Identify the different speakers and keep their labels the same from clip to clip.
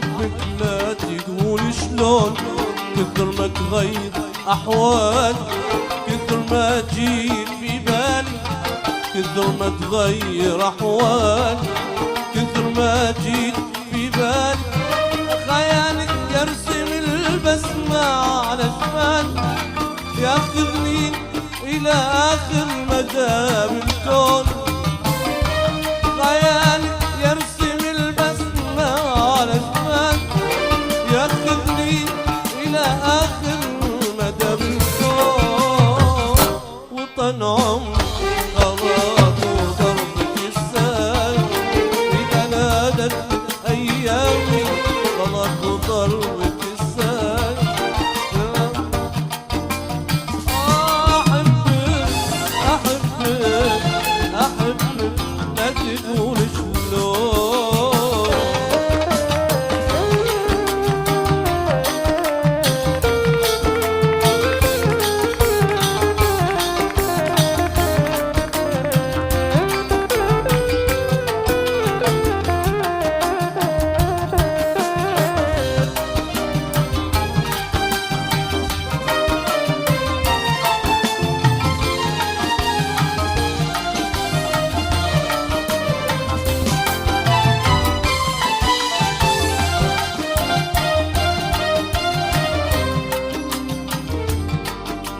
Speaker 1: أحبك لا تقول شلون، كثر ما تغير أحوالي، كثر ما تجيك في بالي، كثر ما تغير أحوالي، كثر ما تجيك في بالي، خيالك يرسم البسمة على جبالي، ياخذني إلى آخر مدى بالكون، خيالك يرسم البسمة على جبالي، ياخذني إلى آخر مدى بالكون، وطن عمري غرام وضربك الساي، إذا نادت أيامي غلط وضربك الساي، أحبك لا تقول شلون.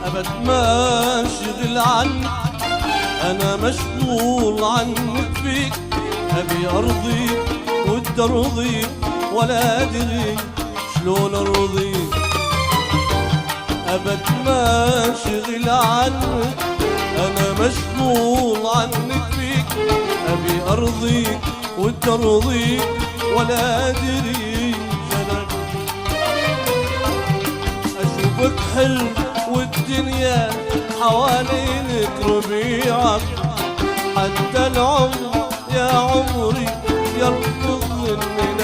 Speaker 1: أبد ما انشغل عنك، أنا مشغول عنك فيك، أبي أرضيك ود أرضيك ولا أدري شلون أرضيك، أبد ما انشغل عنك، أنا مشغول عنك فيك، أبي أرضيك ود أرضيك ولا أدري شلون أشوفك حلو والدنيا حوالينك ربيعك، حتى العمر يا عمري يركض من